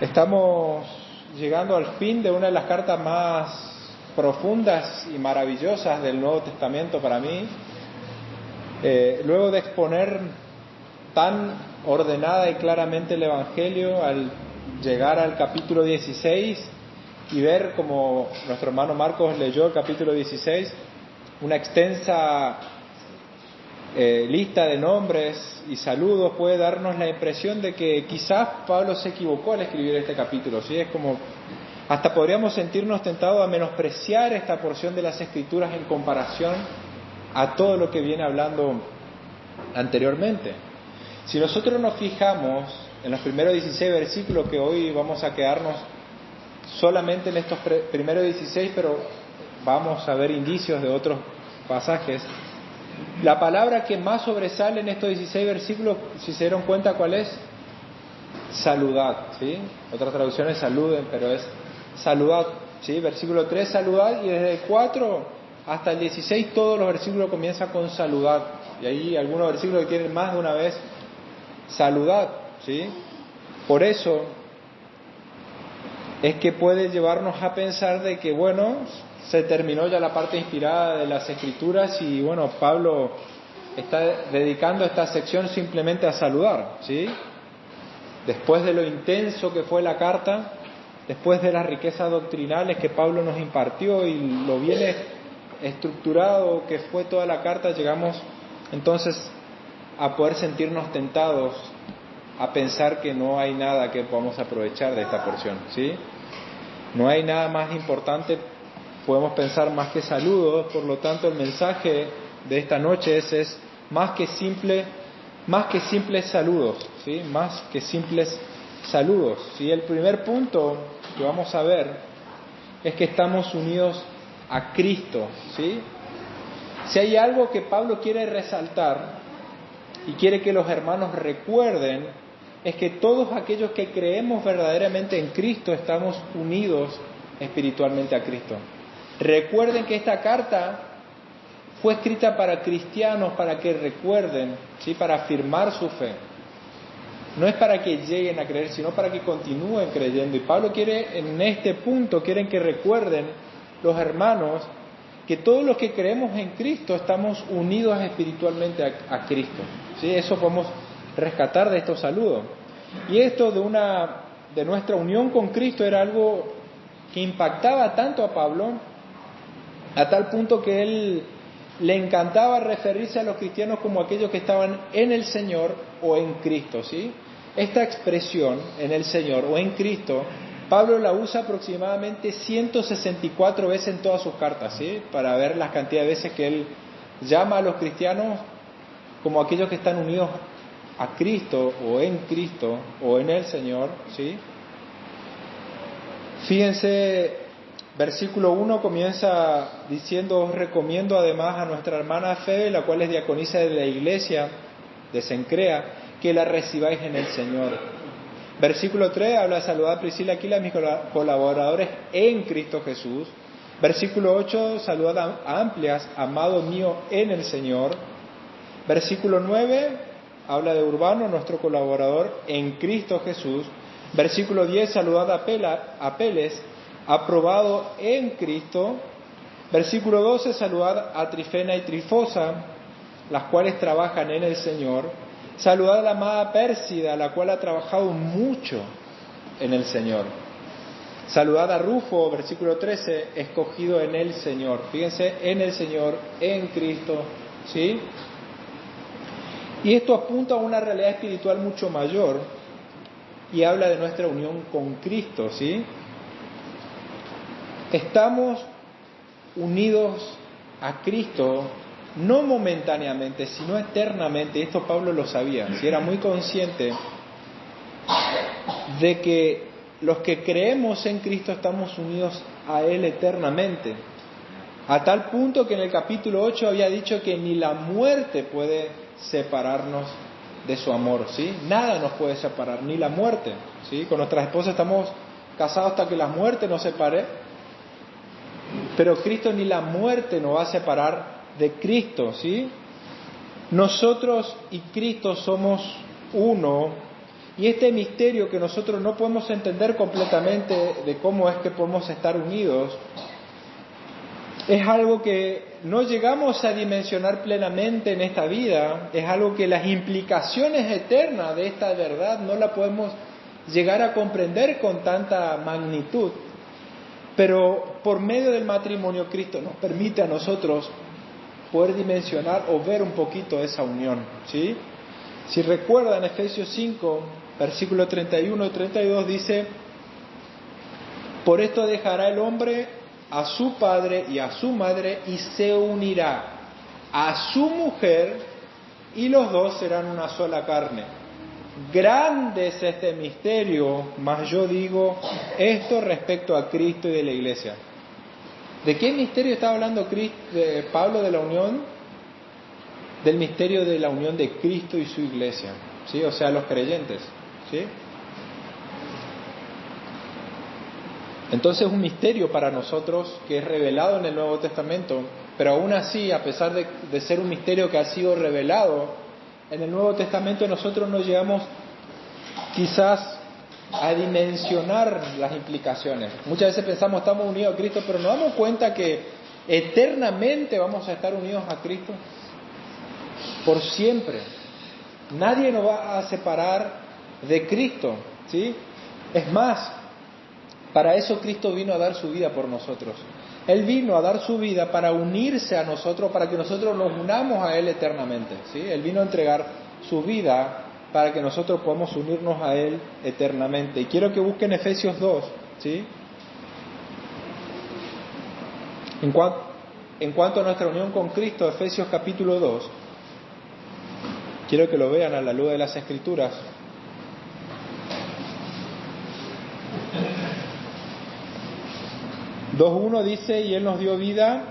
Estamos llegando al fin de una de las cartas más profundas y maravillosas del Nuevo Testamento para mí. Luego de exponer tan ordenada y claramente el Evangelio, al llegar al capítulo 16 y ver como nuestro hermano Marcos leyó el capítulo 16, una extensa lista de nombres y saludos, puede darnos la impresión de que quizás Pablo se equivocó al escribir este capítulo, ¿sí? Es como, hasta podríamos sentirnos tentados a menospreciar esta porción de las Escrituras en comparación a todo lo que viene hablando anteriormente. Si nosotros nos fijamos en los primeros 16 versículos, que hoy vamos a quedarnos solamente en estos primeros 16, pero vamos a ver indicios de otros pasajes. La palabra que más sobresale en estos 16 versículos, si se dieron cuenta, ¿cuál es? Saludad, ¿sí? Otras traducciones saluden, pero es saludad, ¿sí? Versículo 3, saludad, y desde el 4 hasta el 16 todos los versículos comienzan con saludad. Y hay algunos versículos que tienen más de una vez saludad, ¿sí? Por eso es que puede llevarnos a pensar de que, bueno, se terminó ya la parte inspirada de las Escrituras y, bueno, Pablo está dedicando esta sección simplemente a saludar, ¿sí? Después de lo intenso que fue la carta, después de las riquezas doctrinales que Pablo nos impartió y lo bien estructurado que fue toda la carta, llegamos entonces a poder sentirnos tentados a pensar que no hay nada que podamos aprovechar de esta porción, ¿sí? No hay nada más importante, podemos pensar, más que saludos. Por lo tanto, el mensaje de esta noche es más que simples saludos, ¿sí? Más que simples saludos, ¿sí? El primer punto que vamos a ver es que estamos unidos a Cristo, ¿sí? Si hay algo que Pablo quiere resaltar y quiere que los hermanos recuerden, es que todos aquellos que creemos verdaderamente en Cristo estamos unidos espiritualmente a Cristo. Recuerden que esta carta fue escrita para cristianos, para que recuerden, ¿sí? Para afirmar su fe. No es para que lleguen a creer, sino para que continúen creyendo. Y Pablo quiere, en este punto, quieren que recuerden los hermanos que todos los que creemos en Cristo estamos unidos espiritualmente a Cristo, ¿sí? Eso podemos rescatar de estos saludos. Y esto de nuestra unión con Cristo era algo que impactaba tanto a Pablo, a tal punto que él le encantaba referirse a los cristianos como aquellos que estaban en el Señor o en Cristo, ¿sí? Esta expresión, en el Señor o en Cristo, Pablo la usa aproximadamente 164 veces en todas sus cartas, ¿sí? Para ver la cantidad de veces que él llama a los cristianos como aquellos que están unidos a Cristo o en el Señor, ¿sí? Fíjense, versículo 1 comienza diciendo: os recomiendo además a nuestra hermana Febe, la cual es diaconisa de la iglesia de Cencrea, que la recibáis en el Señor. Versículo 3 habla de saludar a Priscila, Aquila, mis colaboradores en Cristo Jesús. Versículo 8, saludad a Amplias, amado mío en el Señor. Versículo 9 habla de Urbano, nuestro colaborador en Cristo Jesús. Versículo 10, saludad a Apeles, aprobado en Cristo. Versículo 12, saludad a Trifena y Trifosa, las cuales trabajan en el Señor. Saludad a la amada Pérsida, la cual ha trabajado mucho en el Señor. Saludad a Rufo, versículo 13, escogido en el Señor. Fíjense, en el Señor, en Cristo, ¿sí? Y esto apunta a una realidad espiritual mucho mayor y habla de nuestra unión con Cristo, ¿sí? Estamos unidos a Cristo no momentáneamente, sino eternamente. Esto Pablo lo sabía, ¿sí? Era muy consciente de que los que creemos en Cristo estamos unidos a Él eternamente, a tal punto que en el capítulo 8 había dicho que ni la muerte puede separarnos de su amor, ¿sí? Nada nos puede separar, ni la muerte, ¿sí? Con nuestras esposas estamos casados hasta que la muerte nos separe, pero Cristo ni la muerte nos va a separar de Cristo, ¿sí? Nosotros y Cristo somos uno, Y este misterio que nosotros no podemos entender completamente de cómo es que podemos estar unidos, es algo que no llegamos a dimensionar plenamente en esta vida, es algo que las implicaciones eternas de esta verdad no la podemos llegar a comprender con tanta magnitud. Pero por medio del matrimonio Cristo nos permite a nosotros poder dimensionar o ver un poquito esa unión, ¿sí? Si recuerdan, Efesios 5, versículos 31 y 32 dice: por esto dejará el hombre a su padre y a su madre y se unirá a su mujer y los dos serán una sola carne. Grande es este misterio, mas yo digo esto respecto a Cristo y de la iglesia. ¿De qué misterio está hablando Pablo de la unión? Del misterio de la unión de Cristo y su iglesia, ¿sí? O sea, los creyentes, ¿sí? Entonces es un misterio para nosotros que es revelado en el Nuevo Testamento, pero aún así, a pesar de ser un misterio que ha sido revelado en el Nuevo Testamento, nosotros no llegamos quizás a dimensionar las implicaciones. Muchas veces pensamos estamos unidos a Cristo, pero nos damos cuenta que eternamente vamos a estar unidos a Cristo por siempre. Nadie nos va a separar de Cristo, ¿sí? Es más, para eso Cristo vino a dar su vida por nosotros. Él vino a dar su vida para unirse a nosotros, para que nosotros nos unamos a Él eternamente, ¿sí? Él vino a entregar su vida para que nosotros podamos unirnos a Él eternamente. Y quiero que busquen Efesios 2, ¿sí? En cuanto a nuestra unión con Cristo, Efesios capítulo 2, quiero que lo vean a la luz de las Escrituras. (2:1) dice: y Él nos dio vida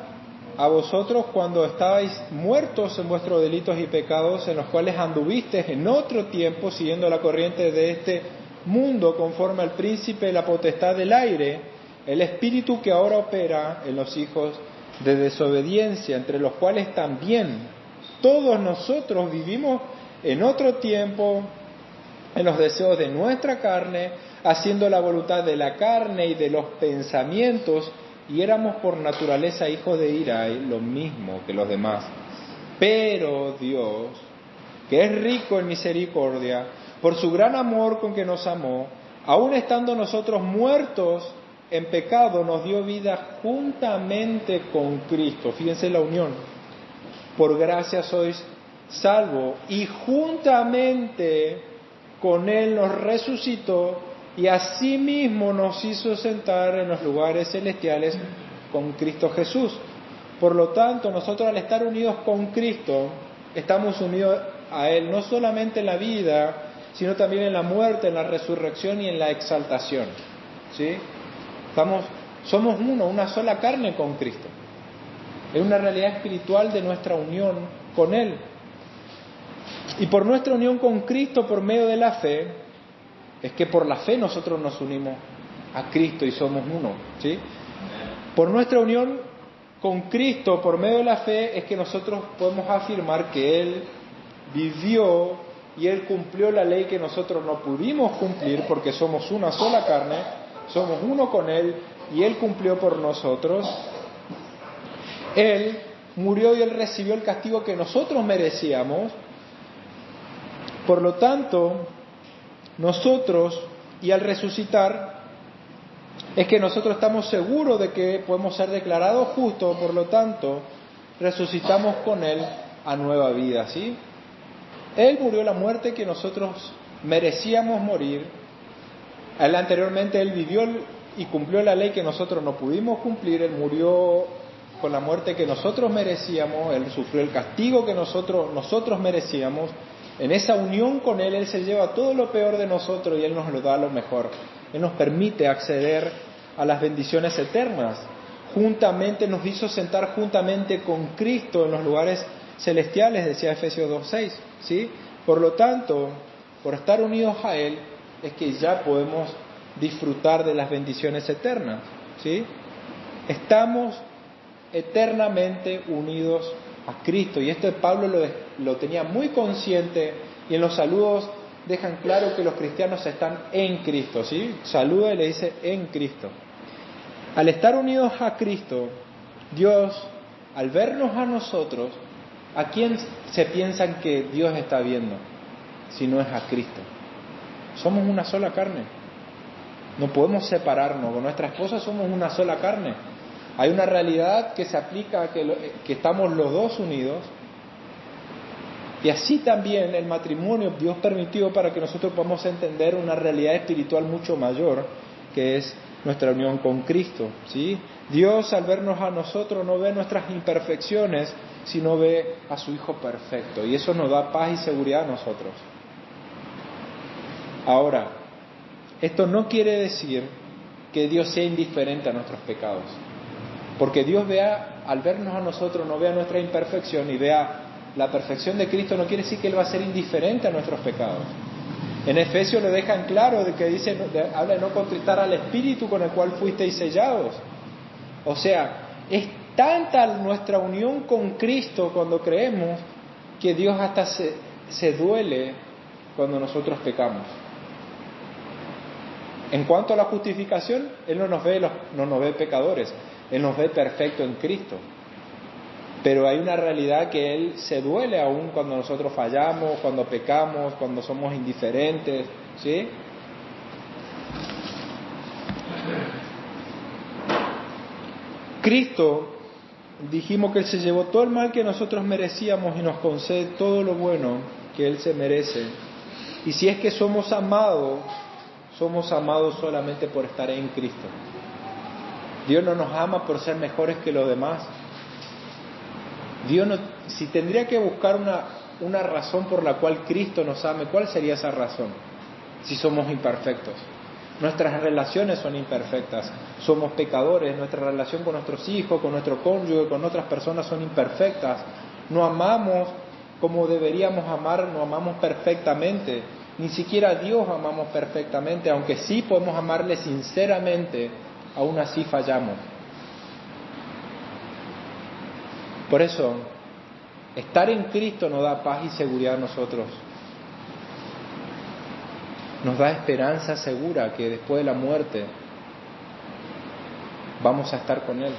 a vosotros cuando estabais muertos en vuestros delitos y pecados, en los cuales anduvisteis en otro tiempo siguiendo la corriente de este mundo, conforme al príncipe de la potestad del aire, el espíritu que ahora opera en los hijos de desobediencia, entre los cuales también todos nosotros vivimos en otro tiempo en los deseos de nuestra carne, haciendo la voluntad de la carne y de los pensamientos, y éramos por naturaleza hijos de ira, lo mismo que los demás. Pero Dios, que es rico en misericordia, por su gran amor con que nos amó, aun estando nosotros muertos en pecado, nos dio vida juntamente con Cristo. Fíjense la unión. Por gracia sois salvos, y juntamente con Él nos resucitó y asimismo nos hizo sentar en los lugares celestiales con Cristo Jesús. Por lo tanto, nosotros al estar unidos con Cristo, estamos unidos a Él no solamente en la vida, sino también en la muerte, en la resurrección y en la exaltación, ¿sí? Somos uno, una sola carne con Cristo. Es una realidad espiritual de nuestra unión con Él. Y por nuestra unión con Cristo por medio de la fe, es que por la fe nosotros nos unimos a Cristo y somos uno, ¿sí? Por nuestra unión con Cristo por medio de la fe es que nosotros podemos afirmar que Él vivió y Él cumplió la ley que nosotros no pudimos cumplir porque somos una sola carne, somos uno con Él y Él cumplió por nosotros. Él murió y Él recibió el castigo que nosotros merecíamos. Por lo tanto, nosotros, y al resucitar, es que nosotros estamos seguros de que podemos ser declarados justos, por lo tanto, resucitamos con Él a nueva vida, ¿sí? Él murió la muerte que nosotros merecíamos morir. Anteriormente Él vivió y cumplió la ley que nosotros no pudimos cumplir. Él murió con la muerte que nosotros merecíamos. Él sufrió el castigo que nosotros merecíamos. En esa unión con Él, Él se lleva todo lo peor de nosotros y Él nos lo da lo mejor. Él nos permite acceder a las bendiciones eternas. Juntamente nos hizo sentar juntamente con Cristo en los lugares celestiales, decía Efesios 2:6, ¿sí? Por lo tanto, por estar unidos a Él, es que ya podemos disfrutar de las bendiciones eternas, ¿sí? Estamos eternamente unidos a Cristo, y esto Pablo lo tenía muy consciente, y en los saludos dejan claro que los cristianos están en Cristo, ¿sí? Saluda y le dice en Cristo. Al estar unidos a Cristo, Dios, al vernos a nosotros, ¿a quién se piensan que Dios está viendo? Si no es a Cristo. Somos una sola carne. No podemos separarnos. Con nuestra esposa somos una sola carne. Hay una realidad que se aplica a que estamos los dos unidos. Y así también el matrimonio Dios permitió para que nosotros podamos entender una realidad espiritual mucho mayor, que es nuestra unión con Cristo, ¿sí? Dios, al vernos a nosotros, no ve nuestras imperfecciones, sino ve a su Hijo perfecto. Y eso nos da paz y seguridad a nosotros. Ahora, esto no quiere decir que Dios sea indiferente a nuestros pecados. Porque Dios al vernos a nosotros, no vea nuestra imperfección y vea la perfección de Cristo, no quiere decir que Él va a ser indiferente a nuestros pecados. En Efesios lo dejan claro, de que dice, habla de no contristar al Espíritu con el cual fuisteis sellados. O sea, es tanta nuestra unión con Cristo cuando creemos, que Dios hasta se duele cuando nosotros pecamos. En cuanto a la justificación, Él no nos ve pecadores, Él nos ve perfecto en Cristo. Pero hay una realidad que Él se duele aún cuando nosotros fallamos, cuando pecamos, cuando somos indiferentes, ¿sí? Cristo, dijimos que Él se llevó todo el mal que nosotros merecíamos y nos concede todo lo bueno que Él se merece. Y si es que somos amados solamente por estar en Cristo. Dios no nos ama por ser mejores que los demás. Dios no, si tendría que buscar una razón por la cual Cristo nos ame, ¿cuál sería esa razón? Si somos imperfectos. Nuestras relaciones son imperfectas, somos pecadores, nuestra relación con nuestros hijos, con nuestro cónyuge, con otras personas son imperfectas. No amamos como deberíamos amar, no amamos perfectamente. Ni siquiera a Dios amamos perfectamente, aunque sí podemos amarle sinceramente, aún así fallamos. Por eso, estar en Cristo nos da paz y seguridad a nosotros. Nos da esperanza segura que después de la muerte vamos a estar con Él.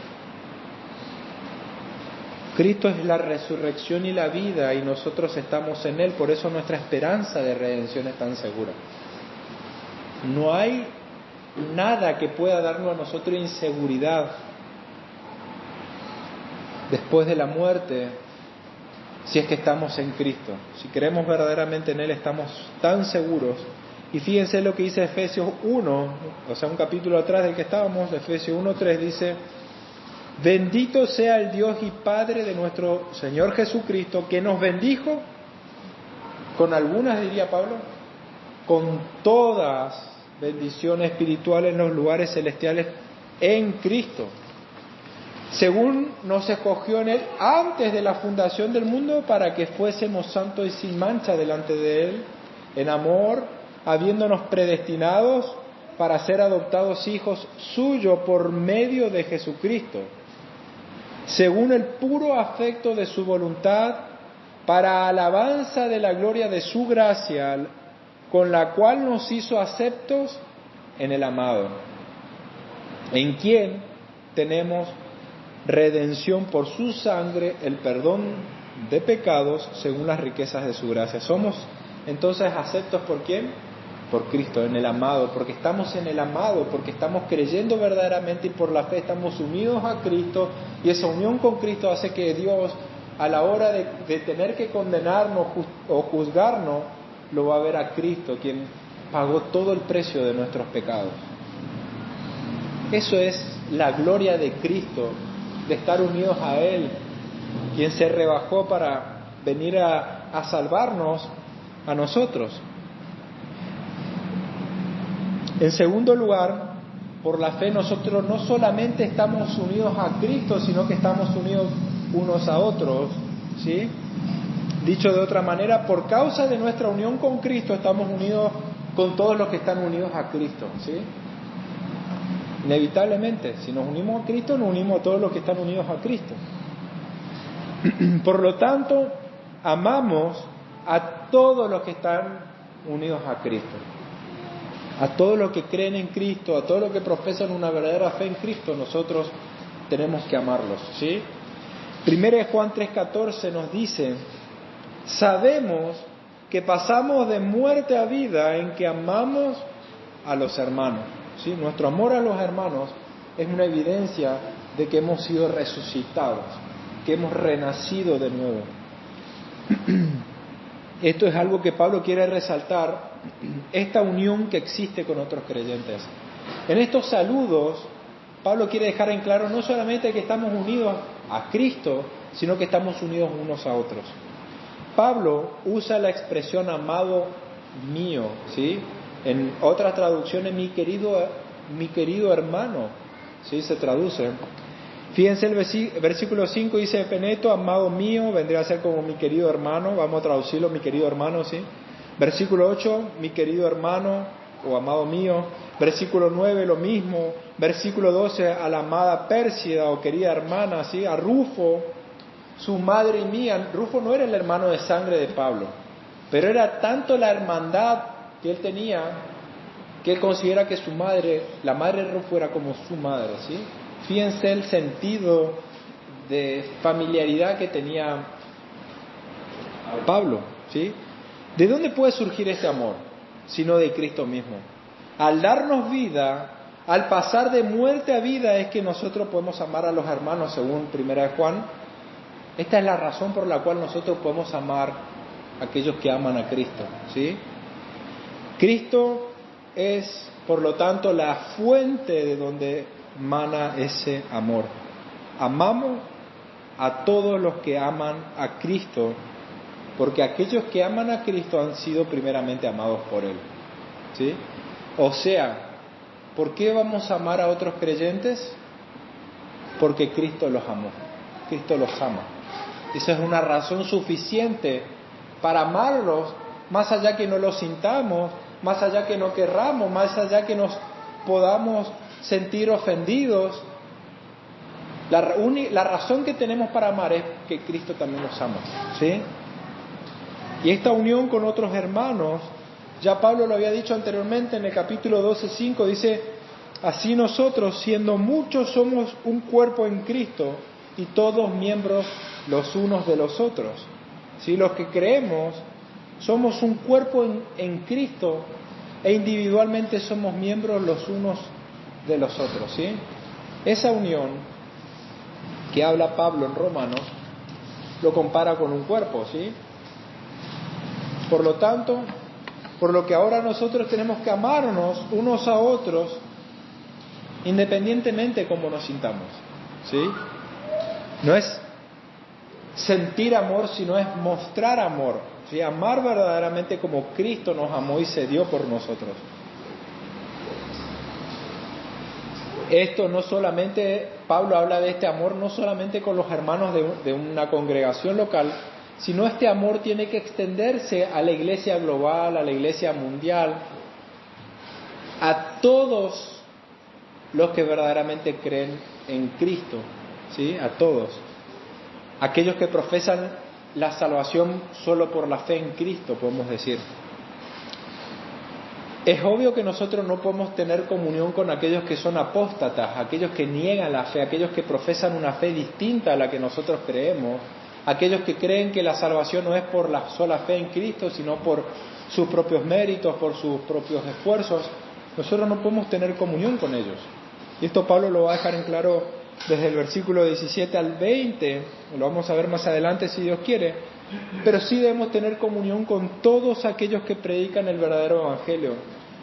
Cristo es la resurrección y la vida y nosotros estamos en Él, por eso nuestra esperanza de redención es tan segura. No hay nada que pueda darnos a nosotros inseguridad después de la muerte, si es que estamos en Cristo. Si creemos verdaderamente en Él, estamos tan seguros. Y fíjense lo que dice Efesios 1, o sea, un capítulo atrás del que estábamos, Efesios 1:3 dice: bendito sea el Dios y Padre de nuestro Señor Jesucristo, que nos bendijo con algunas, diría Pablo, con todas bendiciones espirituales en los lugares celestiales en Cristo, según nos escogió en Él antes de la fundación del mundo, para que fuésemos santos y sin mancha delante de Él, en amor, habiéndonos predestinados para ser adoptados hijos suyos por medio de Jesucristo, según el puro afecto de su voluntad, para alabanza de la gloria de su gracia, con la cual nos hizo aceptos en el amado, en quien tenemos redención por su sangre, el perdón de pecados según las riquezas de su gracia. Somos entonces aceptos ¿por quién? Por Cristo, en el amado, porque estamos en el amado, porque estamos creyendo verdaderamente y por la fe estamos unidos a Cristo, y esa unión con Cristo hace que Dios, a la hora de tener que condenarnos o juzgarnos, lo va a ver a Cristo, quien pagó todo el precio de nuestros pecados. Eso es la gloria de Cristo, de estar unidos a Él, quien se rebajó para venir a salvarnos a nosotros. En segundo lugar, por la fe nosotros no solamente estamos unidos a Cristo, sino que estamos unidos unos a otros, ¿sí? Dicho de otra manera, por causa de nuestra unión con Cristo estamos unidos con todos los que están unidos a Cristo, ¿sí? Inevitablemente, si nos unimos a Cristo, nos unimos a todos los que están unidos a Cristo. Por lo tanto, amamos a todos los que están unidos a Cristo. A todos los que creen en Cristo, a todos los que profesan una verdadera fe en Cristo, nosotros tenemos que amarlos, ¿sí? 1 Juan 3:14 nos dice: sabemos que pasamos de muerte a vida en que amamos a los hermanos, ¿sí? Nuestro amor a los hermanos es una evidencia de que hemos sido resucitados, que hemos renacido de nuevo. Esto es algo que Pablo quiere resaltar, esta unión que existe con otros creyentes. En estos saludos, Pablo quiere dejar en claro no solamente que estamos unidos a Cristo, sino que estamos unidos unos a otros. Pablo usa la expresión amado mío, ¿sí? En otras traducciones, mi querido hermano, ¿sí? Se traduce. Fíjense el versículo 5 dice: Epeneto, amado mío, vendría a ser como mi querido hermano, vamos a traducirlo, mi querido hermano, ¿sí? Versículo 8, mi querido hermano o amado mío. Versículo 9, lo mismo. Versículo 12, a la amada Pérsida o querida hermana, ¿sí? A Rufo, su madre y mía. Rufo no era el hermano de sangre de Pablo, pero era tanto la hermandad que él tenía, que él considera que su madre, la madre de Rufo, era como su madre, ¿sí? Fíjense el sentido de familiaridad que tenía Pablo, ¿sí? ¿De dónde puede surgir este amor? Sino de Cristo mismo. Al darnos vida, al pasar de muerte a vida, es que nosotros podemos amar a los hermanos, según 1 Juan. Esta es la razón por la cual nosotros podemos amar a aquellos que aman a Cristo, ¿sí? Cristo es, por lo tanto, la fuente de donde mana ese amor. Amamos a todos los que aman a Cristo, porque aquellos que aman a Cristo han sido primeramente amados por Él, ¿sí? O sea, ¿por qué vamos a amar a otros creyentes? Porque Cristo los amó, Cristo los ama. Esa es una razón suficiente para amarlos, más allá que no los sintamos, más allá que no querramos, más allá que nos podamos sentir ofendidos. La razón que tenemos para amar es que Cristo también nos ama, ¿sí? Y esta unión con otros hermanos, ya Pablo lo había dicho anteriormente en el capítulo 12:5, dice: así nosotros, siendo muchos, somos un cuerpo en Cristo y todos miembros los unos de los otros. ¿Sí? Los que creemos somos un cuerpo en Cristo e individualmente somos miembros los unos de los otros, ¿sí? Esa unión que habla Pablo en Romanos lo compara con un cuerpo, ¿sí? Por lo tanto, por lo que ahora nosotros tenemos que amarnos unos a otros independientemente de cómo nos sintamos, ¿sí? No es sentir amor, sino es mostrar amor, ¿sí? Amar verdaderamente como Cristo nos amó y se dio por nosotros. Esto no solamente, Pablo habla de este amor no solamente con los hermanos de una congregación local, sino este amor tiene que extenderse a la iglesia global, a la iglesia mundial, a todos los que verdaderamente creen en Cristo, ¿sí? A todos. Aquellos que profesan la salvación solo por la fe en Cristo, podemos decir. Es obvio que nosotros no podemos tener comunión con aquellos que son apóstatas, aquellos que niegan la fe, aquellos que profesan una fe distinta a la que nosotros creemos, aquellos que creen que la salvación no es por la sola fe en Cristo, sino por sus propios méritos, por sus propios esfuerzos. Nosotros no podemos tener comunión con ellos. Y esto Pablo lo va a dejar en claro desde el versículo 17 al 20, lo vamos a ver más adelante si Dios quiere, pero sí debemos tener comunión con todos aquellos que predican el verdadero evangelio,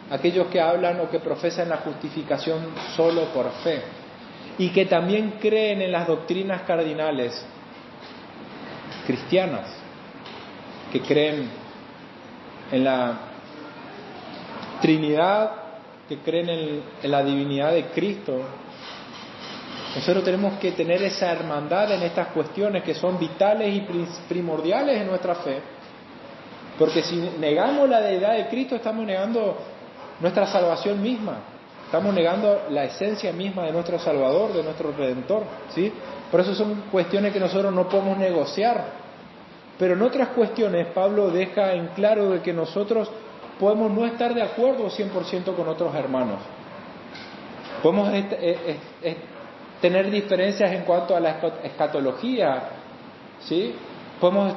aquellos que hablan o que profesan la justificación solo por fe, y que también creen en las doctrinas cardinales cristianas, que creen en la Trinidad, que creen en la divinidad de Cristo. Nosotros tenemos que tener esa hermandad en estas cuestiones que son vitales y primordiales en nuestra fe, porque si negamos la deidad de Cristo estamos negando nuestra salvación misma, estamos negando la esencia misma de nuestro Salvador, de nuestro Redentor, ¿sí? Por eso son cuestiones que nosotros no podemos negociar. Pero en otras cuestiones Pablo deja en claro de que nosotros podemos no estar de acuerdo 100% con otros hermanos. Podemos tener diferencias en cuanto a la escatología, ¿sí? Podemos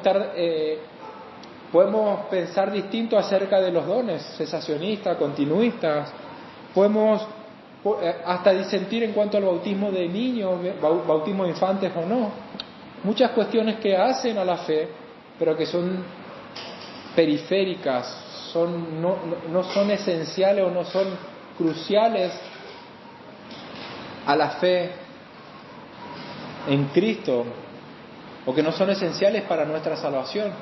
pensar distinto acerca de los dones, cesacionistas, continuistas. Podemos hasta disentir en cuanto al bautismo de niños, bautismo de infantes o no. Muchas cuestiones que hacen a la fe, pero que son periféricas, no son esenciales o no son cruciales a la fe en Cristo, o que no son esenciales para nuestra salvación.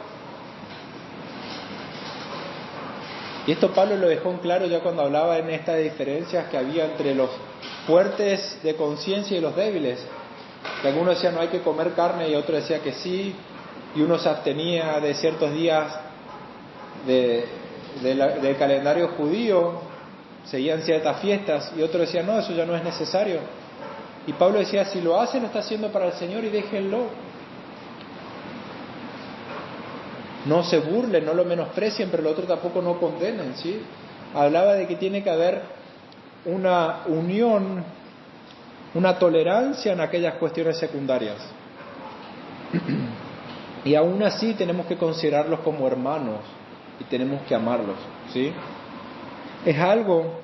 Y esto Pablo lo dejó en claro ya cuando hablaba en estas diferencias que había entre los fuertes de conciencia y los débiles. Que algunos decían no hay que comer carne y otro decía que sí, y uno se abstenía de ciertos días del calendario judío, seguían ciertas fiestas, y otro decía no, eso ya no es necesario. Y Pablo decía, si lo hacen, lo está haciendo para el Señor y déjenlo. No se burlen, no lo menosprecien, pero lo otro tampoco no condenen, ¿sí? Hablaba de que tiene que haber una unión, una tolerancia en aquellas cuestiones secundarias. Y aún así tenemos que considerarlos como hermanos y tenemos que amarlos, ¿sí? Es algo...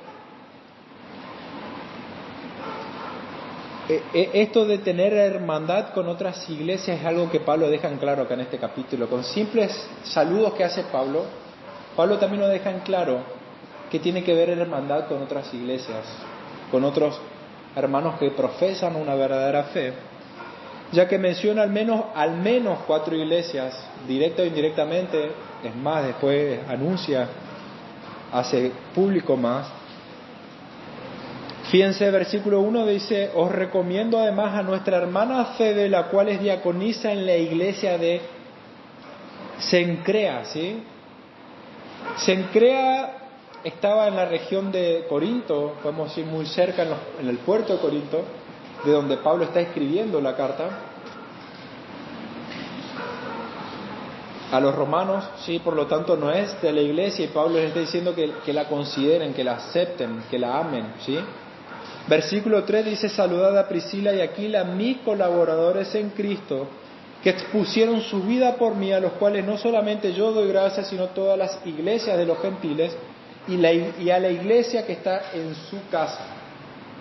Esto de tener hermandad con otras iglesias es algo que Pablo deja en claro acá en este capítulo. Con simples saludos que hace Pablo también nos deja en claro que tiene que ver hermandad con otras iglesias, con otros hermanos que profesan una verdadera fe, ya que menciona al menos 4 iglesias, directa o indirectamente, es más, después anuncia, hace público más. Fíjense, versículo 1 dice, os recomiendo además a nuestra hermana Febe, la cual es diaconisa en la iglesia de Cencrea, ¿sí? Cencrea estaba en la región de Corinto, podemos decir muy cerca en el puerto de Corinto, de donde Pablo está escribiendo la carta a los romanos, sí, por lo tanto no es de la iglesia, y Pablo les está diciendo que la consideren, que la acepten, que la amen, ¿sí? Versículo 3 dice, saludad a Priscila y Aquila, mis colaboradores en Cristo, que expusieron su vida por mí, a los cuales no solamente yo doy gracias, sino todas las iglesias de los gentiles y a la iglesia que está en su casa.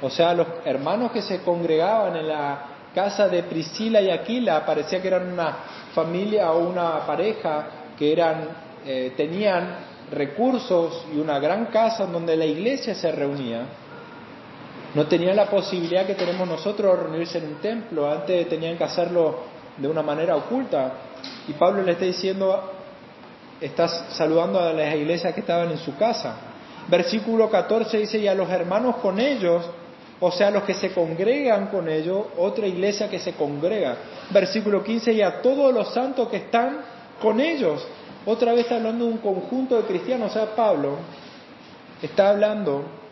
O sea, los hermanos que se congregaban en la casa de Priscila y Aquila, parecía que eran una familia o una pareja que tenían recursos y una gran casa en donde la iglesia se reunía. No tenían la posibilidad que tenemos nosotros de reunirse en un templo. Antes tenían que hacerlo de una manera oculta. Y Pablo le está diciendo, estás saludando a las iglesias que estaban en su casa. Versículo 14 dice, y a los hermanos con ellos, o sea, los que se congregan con ellos, otra iglesia que se congrega. Versículo 15, y a todos los santos que están con ellos. Otra vez está hablando de un conjunto de cristianos. O sea, Pablo está hablando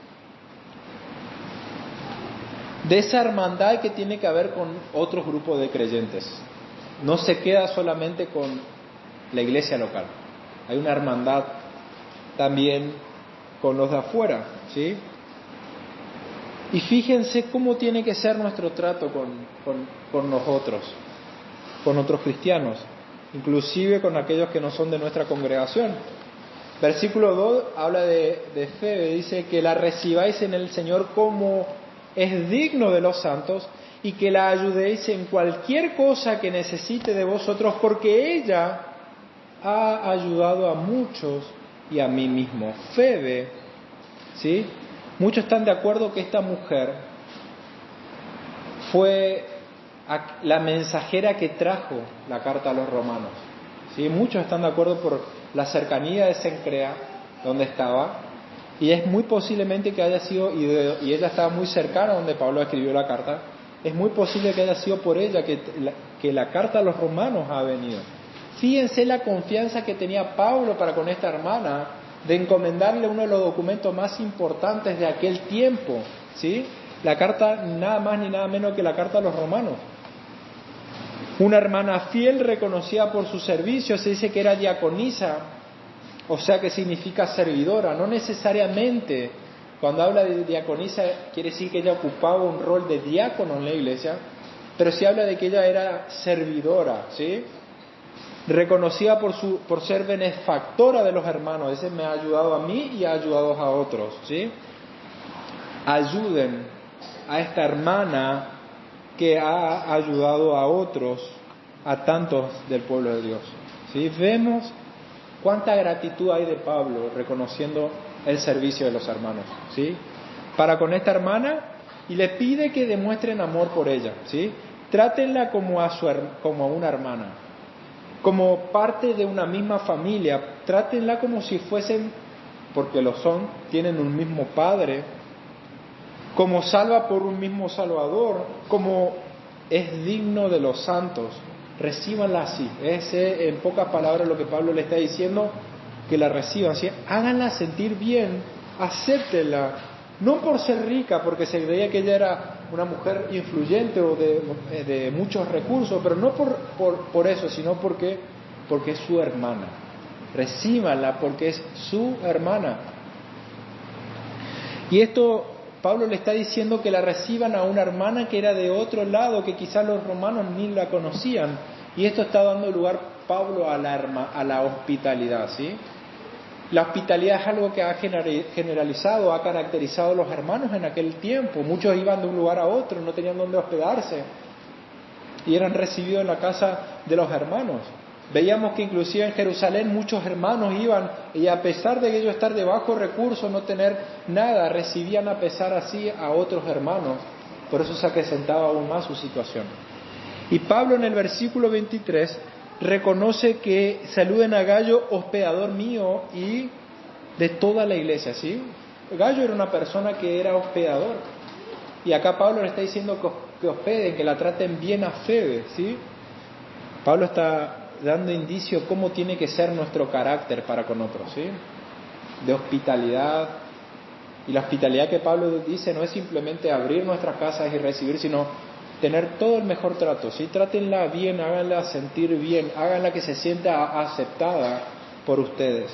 de esa hermandad que tiene que haber con otros grupos de creyentes. No se queda solamente con la iglesia local. Hay una hermandad también con los de afuera, ¿sí? Y fíjense cómo tiene que ser nuestro trato con nosotros, con otros cristianos, inclusive con aquellos que no son de nuestra congregación. Versículo 2 habla de Febe, dice que la recibáis en el Señor como es digno de los santos y que la ayudéis en cualquier cosa que necesite de vosotros, porque ella ha ayudado a muchos y a mí mismo. Febe, ¿sí? Muchos están de acuerdo que esta mujer fue la mensajera que trajo la carta a los romanos, ¿sí? Muchos están de acuerdo por la cercanía de Cencrea, donde estaba, y es muy posiblemente que haya sido, y ella estaba muy cercana donde Pablo escribió la carta, es muy posible que haya sido por ella que la carta a los romanos ha venido. Fíjense la confianza que tenía Pablo para con esta hermana, de encomendarle uno de los documentos más importantes de aquel tiempo, ¿sí? La carta, nada más ni nada menos que la carta a los romanos. Una hermana fiel, reconocida por su servicio, se dice que era diaconisa o sea que significa servidora. No necesariamente cuando habla de diaconisa quiere decir que ella ocupaba un rol de diácono en la iglesia, pero sí habla de que ella era servidora, ¿sí? Reconocida por ser benefactora de los hermanos. Ese me ha ayudado a mí y ha ayudado a otros, ¿sí? Ayuden a esta hermana que ha ayudado a otros, a tantos del pueblo de Dios, ¿sí? Vemos cuánta gratitud hay de Pablo reconociendo el servicio de los hermanos, ¿sí? Para con esta hermana, y le pide que demuestren amor por ella, ¿sí? Trátenla como a una hermana, como parte de una misma familia. Trátenla como si fuesen, porque lo son, tienen un mismo Padre, como salva por un mismo Salvador, como es digno de los santos. Recíbanla así. Es en pocas palabras lo que Pablo le está diciendo, que la reciban, ¿sí? Háganla sentir bien, acéptenla, no por ser rica, porque se creía que ella era una mujer influyente o de muchos recursos, pero no por eso, sino porque es su hermana. Recíbanla porque es su hermana. Y esto Pablo le está diciendo que la reciban a una hermana que era de otro lado, que quizás los romanos ni la conocían. Y esto está dando lugar, Pablo, a la hospitalidad, ¿sí? La hospitalidad es algo que ha generalizado, ha caracterizado a los hermanos en aquel tiempo. Muchos iban de un lugar a otro, no tenían dónde hospedarse y eran recibidos en la casa de los hermanos. Veíamos que inclusive en Jerusalén muchos hermanos iban y a pesar de ellos estar de bajos recursos, no tener nada, recibían a pesar así a otros hermanos. Por eso se acrecentaba aún más su situación. Y Pablo en el versículo 23 reconoce que saluden a Gayo, hospedador mío y de toda la iglesia, ¿sí? Gayo era una persona que era hospedador. Y acá Pablo le está diciendo que hospeden, que la traten bien a Febe, ¿sí? Pablo está dando indicio cómo tiene que ser nuestro carácter para con otros, ¿sí? De hospitalidad. Y la hospitalidad que Pablo dice no es simplemente abrir nuestras casas y recibir, sino tener todo el mejor trato, ¿sí? Trátenla bien, háganla sentir bien, háganla que se sienta aceptada por ustedes.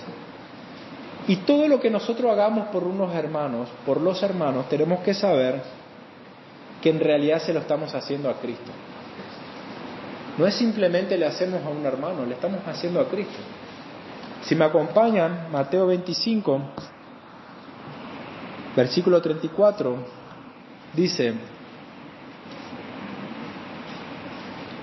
Y todo lo que nosotros hagamos por unos hermanos, por los hermanos, tenemos que saber que en realidad se lo estamos haciendo a Cristo. No es simplemente le hacemos a un hermano, le estamos haciendo a Cristo. Si me acompañan, Mateo 25, versículo 34, dice: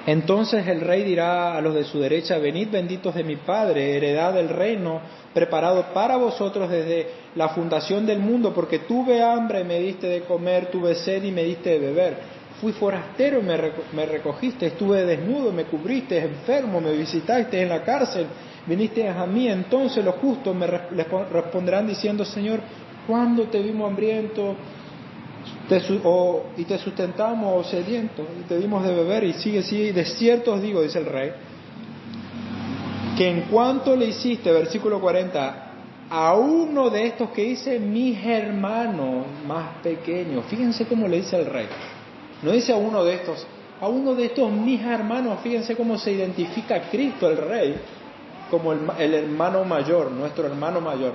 entonces el rey dirá a los de su derecha: venid benditos de mi Padre, heredad del reino preparado para vosotros desde la fundación del mundo, porque tuve hambre y me diste de comer, tuve sed y me diste de beber, fui forastero y me recogiste, estuve desnudo, me cubriste, enfermo, me visitaste en la cárcel, viniste a mí. Entonces los justos les responderán diciendo: Señor, ¿cuándo te vimos hambriento y te sustentamos, o sediento, y te dimos de beber? Y sigue, de cierto os digo, dice el rey, que en cuanto le hiciste, versículo 40, a uno de estos que dice mis hermanos más pequeños, fíjense cómo le dice el rey, no dice a uno de estos mis hermanos. Fíjense cómo se identifica a Cristo el rey como el hermano mayor, nuestro hermano mayor,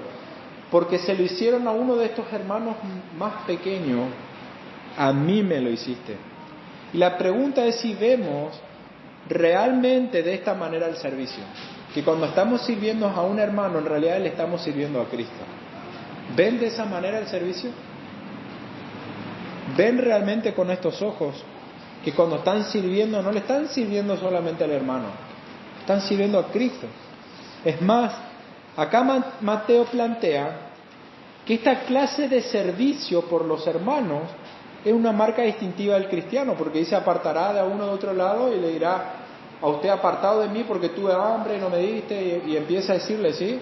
porque se lo hicieron a uno de estos hermanos más pequeños, a mí me lo hiciste. Y la pregunta es si vemos realmente de esta manera el servicio, que cuando estamos sirviendo a un hermano, en realidad le estamos sirviendo a Cristo. ¿Ven de esa manera el servicio? ¿Ven realmente con estos ojos que cuando están sirviendo no le están sirviendo solamente al hermano, están sirviendo a Cristo? Es más, acá Mateo plantea que esta clase de servicio por los hermanos es una marca distintiva del cristiano, porque dice: apartará de uno de otro lado y le dirá: a usted apartado de mí porque tuve hambre y no me diste, y empieza a decirle, ¿sí?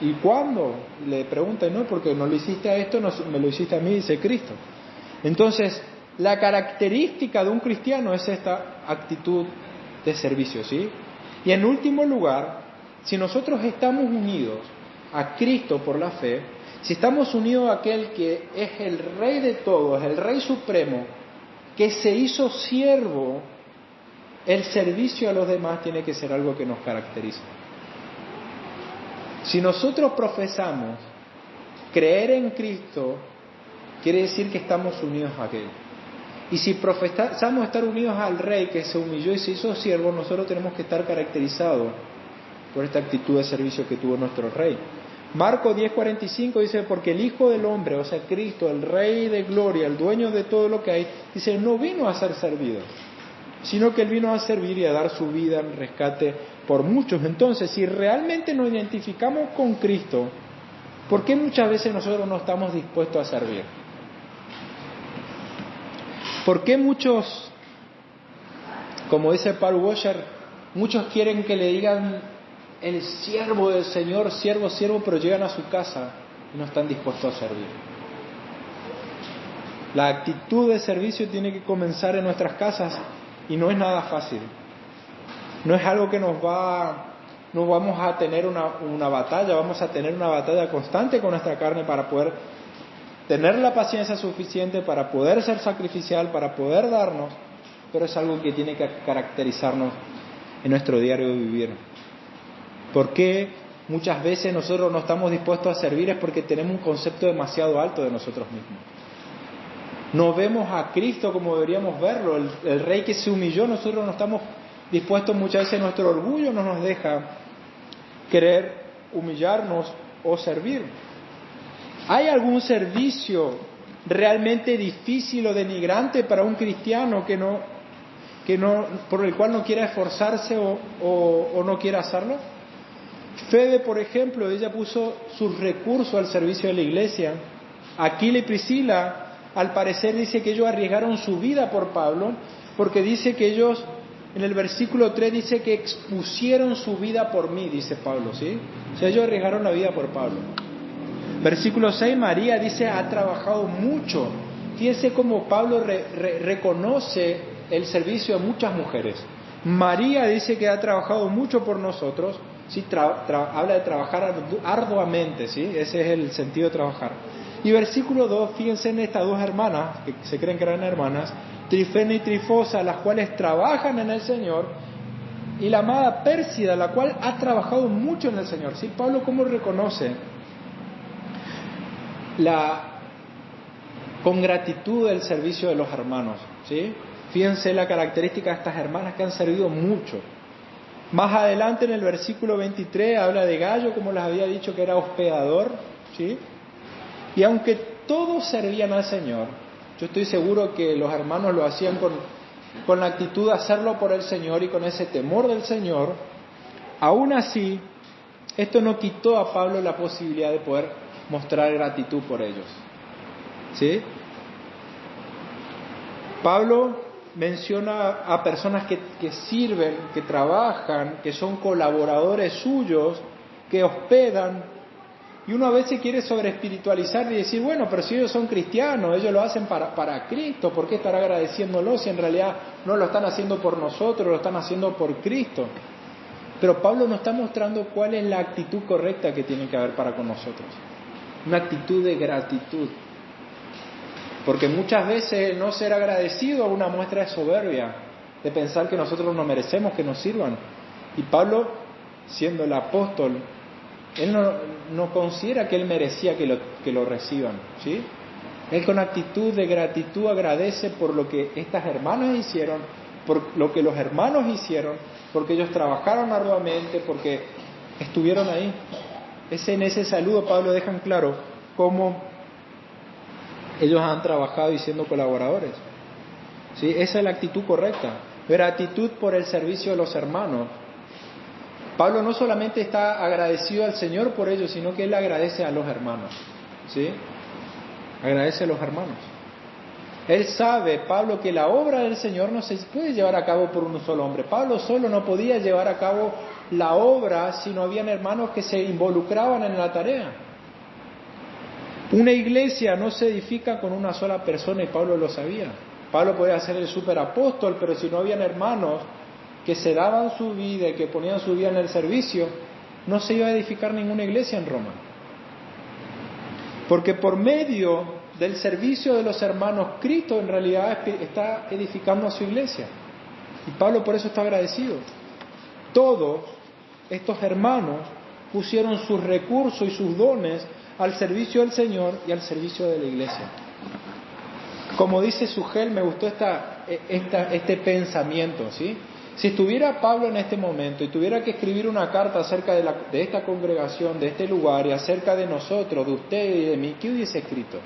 ¿Y cuándo? Le pregunta: no, porque no lo hiciste a esto, no, me lo hiciste a mí, dice Cristo. Entonces, la característica de un cristiano es esta actitud de servicio, ¿sí? Y en último lugar, si nosotros estamos unidos a Cristo por la fe, si estamos unidos a aquel que es el Rey de todos, el Rey Supremo, que se hizo siervo, el servicio a los demás tiene que ser algo que nos caracteriza. Si nosotros profesamos creer en Cristo, quiere decir que estamos unidos a Él. Y si profesamos estar unidos al Rey que se humilló y se hizo siervo, nosotros tenemos que estar caracterizados por esta actitud de servicio que tuvo nuestro Rey. Marcos 10:45 dice, porque el Hijo del Hombre, o sea, Cristo, el Rey de gloria, el dueño de todo lo que hay, dice, no vino a ser servido, sino que Él vino a servir y a dar su vida en rescate por muchos. Entonces, si realmente nos identificamos con Cristo, ¿por qué muchas veces nosotros no estamos dispuestos a servir? ¿Por qué muchos, como dice Paul Washer, muchos quieren que le digan el siervo del Señor, siervo, siervo, pero llegan a su casa y no están dispuestos a servir? La actitud de servicio tiene que comenzar en nuestras casas y no es nada fácil. No es algo que no vamos a tener una batalla, vamos a tener una batalla constante con nuestra carne para poder tener la paciencia suficiente, para poder ser sacrificial, para poder darnos, pero es algo que tiene que caracterizarnos en nuestro diario vivir. ¿Por qué muchas veces nosotros no estamos dispuestos a servir? Es porque tenemos un concepto demasiado alto de nosotros mismos. No vemos a Cristo como deberíamos verlo, el Rey que se humilló. Nosotros no estamos dispuestos, muchas veces nuestro orgullo no nos deja querer humillarnos o servir. ¿Hay algún servicio realmente difícil o denigrante para un cristiano por el cual no quiera esforzarse o no quiera hacerlo? Febe, por ejemplo, ella puso sus recursos al servicio de la iglesia. Aquila y Priscila, al parecer, dice que ellos arriesgaron su vida por Pablo, porque dice que ellos, en el versículo 3 dice que expusieron su vida por mí, dice Pablo, ¿sí? O sea, ellos arriesgaron la vida por Pablo. Versículo 6, María dice, ha trabajado mucho. Fíjense cómo Pablo reconoce el servicio de muchas mujeres. María dice que ha trabajado mucho por nosotros, ¿sí? Habla de trabajar arduamente, ¿sí? Ese es el sentido de trabajar. Y versículo 2, fíjense en estas dos hermanas, que se creen que eran hermanas, Trifena y Trifosa, las cuales trabajan en el Señor, y la amada Pérsida, la cual ha trabajado mucho en el Señor, ¿sí? Pablo, ¿cómo reconoce con gratitud el servicio de los hermanos? ¿Sí? Fíjense la característica de estas hermanas que han servido mucho. Más adelante en el versículo 23 habla de Gallo, como les había dicho, que era hospedador, ¿sí? Y aunque todos servían al Señor, yo estoy seguro que los hermanos lo hacían con la actitud de hacerlo por el Señor y con ese temor del Señor. Aún así, esto no quitó a Pablo la posibilidad de poder mostrar gratitud por ellos, ¿sí? Pablo menciona a personas que sirven, que trabajan, que son colaboradores suyos, que hospedan. Y uno a veces quiere sobreespiritualizar y decir, bueno, pero si ellos son cristianos, ellos lo hacen para Cristo, ¿por qué estar agradeciéndolo si en realidad no lo están haciendo por nosotros, lo están haciendo por Cristo? Pero Pablo nos está mostrando cuál es la actitud correcta que tiene que haber para con nosotros. Una actitud de gratitud. Porque muchas veces el no ser agradecido es una muestra de soberbia, de pensar que nosotros no merecemos que nos sirvan. Y Pablo, siendo el apóstol, él no considera que él merecía que lo reciban, ¿sí? Él con actitud de gratitud agradece por lo que estas hermanas hicieron, por lo que los hermanos hicieron, porque ellos trabajaron arduamente, porque estuvieron ahí. En ese saludo Pablo dejan claro cómo ellos han trabajado y siendo colaboradores, ¿sí? Esa es la actitud correcta. Gratitud por el servicio de los hermanos. Pablo no solamente está agradecido al Señor por ello, sino que él agradece a los hermanos, ¿sí? Agradece a los hermanos. Él sabe, Pablo, que la obra del Señor no se puede llevar a cabo por un solo hombre. Pablo solo no podía llevar a cabo la obra si no habían hermanos que se involucraban en la tarea. Una iglesia no se edifica con una sola persona y Pablo lo sabía. Pablo podía ser el superapóstol, pero si no habían hermanos que se daban su vida y que ponían su vida en el servicio, no se iba a edificar ninguna iglesia en Roma. Porque por medio del servicio de los hermanos, Cristo en realidad está edificando a su iglesia. Y Pablo por eso está agradecido. Todos estos hermanos pusieron sus recursos y sus dones al servicio del Señor y al servicio de la iglesia. Como dice Sugel, me gustó este pensamiento, ¿sí? Si estuviera Pablo en este momento y tuviera que escribir una carta acerca de esta congregación, de este lugar y acerca de nosotros, de usted y de mí, ¿qué hubiese escrito?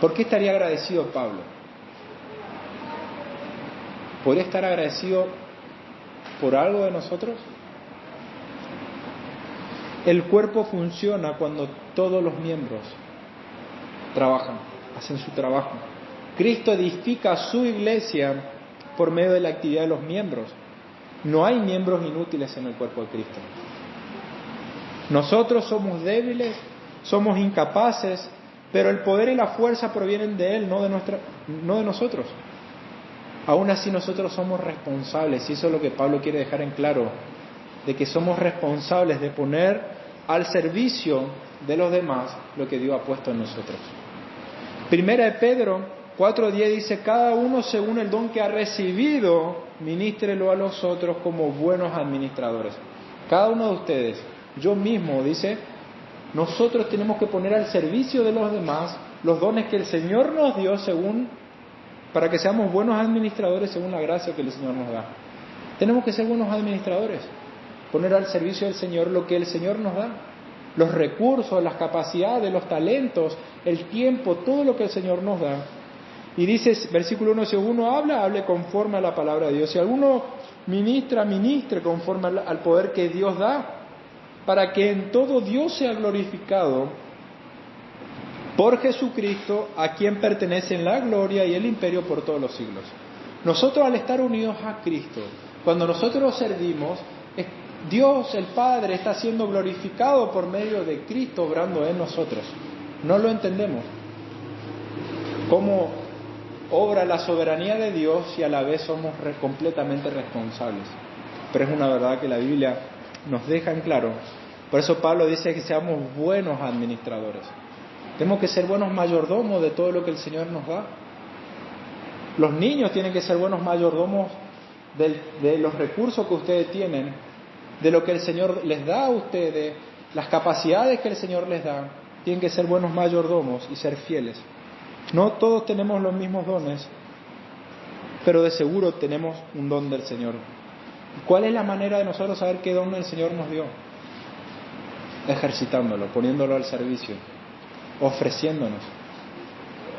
¿Por qué estaría agradecido Pablo? ¿Podría estar agradecido por algo de nosotros? El cuerpo funciona cuando todos los miembros trabajan, hacen su trabajo. Cristo edifica su iglesia por medio de la actividad de los miembros. No hay miembros inútiles en el cuerpo de Cristo. Nosotros somos débiles, somos incapaces, pero el poder y la fuerza provienen de Él, no de nosotros. Aún así nosotros somos responsables, y eso es lo que Pablo quiere dejar en claro, de que somos responsables de poner al servicio de los demás lo que Dios ha puesto en nosotros. Primera de Pedro 4:10 dice: cada uno según el don que ha recibido, ministrelo a los otros como buenos administradores. Cada uno de ustedes, yo mismo, dice, nosotros tenemos que poner al servicio de los demás los dones que el Señor nos dio para que seamos buenos administradores según la gracia que el Señor nos da. Tenemos que ser buenos administradores, poner al servicio del Señor lo que el Señor nos da, los recursos, las capacidades, los talentos, el tiempo, todo lo que el Señor nos da. Y dice, versículo 1, si alguno hable conforme a la palabra de Dios. Si alguno ministre conforme al poder que Dios da, para que en todo Dios sea glorificado por Jesucristo, a quien pertenecen la gloria y el imperio por todos los siglos. Nosotros, al estar unidos a Cristo, cuando nosotros servimos, Dios el Padre está siendo glorificado por medio de Cristo obrando en nosotros. No lo entendemos. ¿Cómo obra la soberanía de Dios y a la vez somos completamente responsables? Pero es una verdad que la Biblia nos deja en claro. Por eso Pablo dice que seamos buenos administradores. Tenemos que ser buenos mayordomos de todo lo que el Señor nos da. Los niños tienen que ser buenos mayordomos de los recursos que ustedes tienen, de lo que el Señor les da a ustedes, las capacidades que el Señor les da. Tienen que ser buenos mayordomos y ser fieles. No todos tenemos los mismos dones, pero de seguro tenemos un don del Señor. ¿Cuál es la manera de nosotros saber qué don el Señor nos dio? Ejercitándolo, poniéndolo al servicio, ofreciéndonos.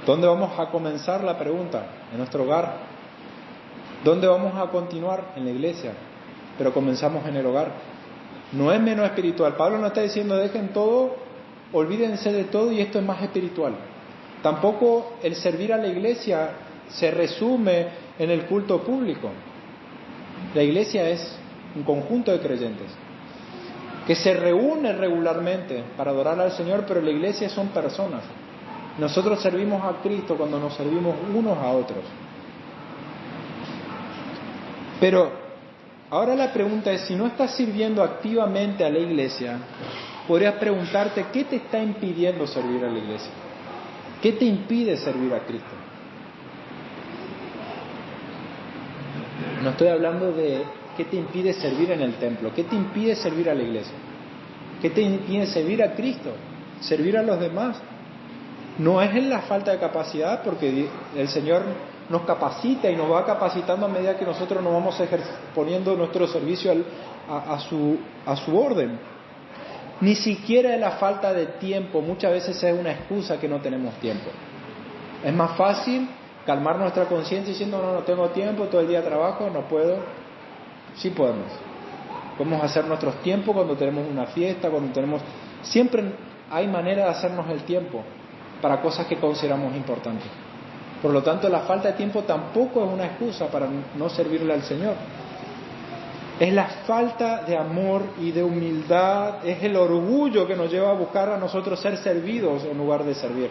¿Dónde vamos a comenzar la pregunta? En nuestro hogar. ¿Dónde vamos a continuar? En la iglesia. Pero comenzamos en el hogar. No es menos espiritual. Pablo no está diciendo dejen todo, olvídense de todo y esto es más espiritual. Tampoco el servir a la iglesia se resume en el culto público. La iglesia es un conjunto de creyentes que se reúnen regularmente para adorar al Señor, pero la iglesia son personas. Nosotros servimos a Cristo cuando nos servimos unos a otros. Pero ahora la pregunta es, si no estás sirviendo activamente a la iglesia, podrías preguntarte, ¿qué te está impidiendo servir a la iglesia? ¿Qué te impide servir a Cristo? No estoy hablando de qué te impide servir en el templo, qué te impide servir a la iglesia, qué te impide servir a Cristo, servir a los demás. No es en la falta de capacidad, porque el Señor nos capacita y nos va capacitando a medida que nosotros nos vamos poniendo nuestro servicio a su orden. Ni siquiera es la falta de tiempo, muchas veces es una excusa que no tenemos tiempo. Es más fácil calmar nuestra conciencia diciendo no tengo tiempo, todo el día trabajo, no puedo. Sí podemos. Podemos hacer nuestros tiempos cuando tenemos una fiesta, siempre hay manera de hacernos el tiempo para cosas que consideramos importantes. Por lo tanto, la falta de tiempo tampoco es una excusa para no servirle al Señor. Es la falta de amor y de humildad, es el orgullo que nos lleva a buscar a nosotros ser servidos en lugar de servir.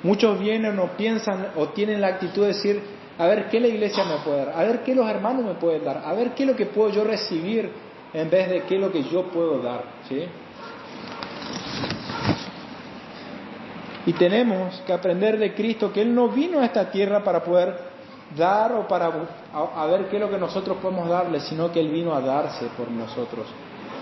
Muchos vienen o piensan o tienen la actitud de decir, a ver qué la iglesia me puede dar, a ver qué los hermanos me pueden dar, a ver qué es lo que puedo yo recibir en vez de qué es lo que yo puedo dar, ¿sí? Y tenemos que aprender de Cristo que Él no vino a esta tierra para poder dar o para ver qué es lo que nosotros podemos darle, sino que Él vino a darse por nosotros.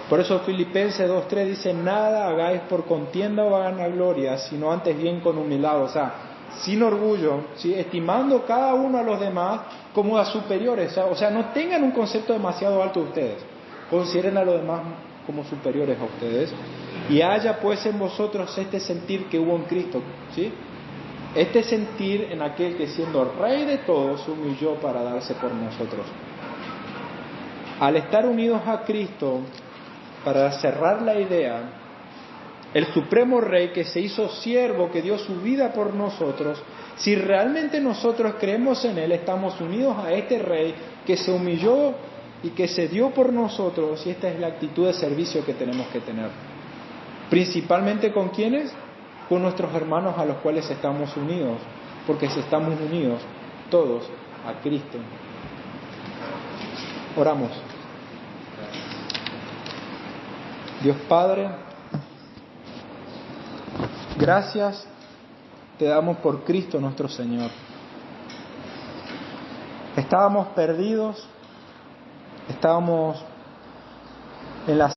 Por eso Filipenses 2:3 dice, nada hagáis por contienda o vanagloria, sino antes bien con humildad, o sea, sin orgullo, ¿sí? Estimando cada uno a los demás como a superiores, o sea, no tengan un concepto demasiado alto de ustedes, consideren a los demás como superiores a ustedes, y haya pues en vosotros este sentir que hubo en Cristo, ¿sí? Este sentir en aquel que siendo Rey de todos se humilló para darse por nosotros. Al estar unidos a Cristo, para cerrar la idea, el supremo Rey que se hizo siervo, que dio su vida por nosotros, si realmente nosotros creemos en Él, estamos unidos a este Rey que se humilló y que se dio por nosotros, y esta es la actitud de servicio que tenemos que tener. Principalmente ¿con quiénes? Con nuestros hermanos a los cuales estamos unidos, porque si estamos unidos todos a Cristo. Oramos. Dios Padre, gracias te damos por Cristo nuestro Señor. Estábamos perdidos, estábamos en la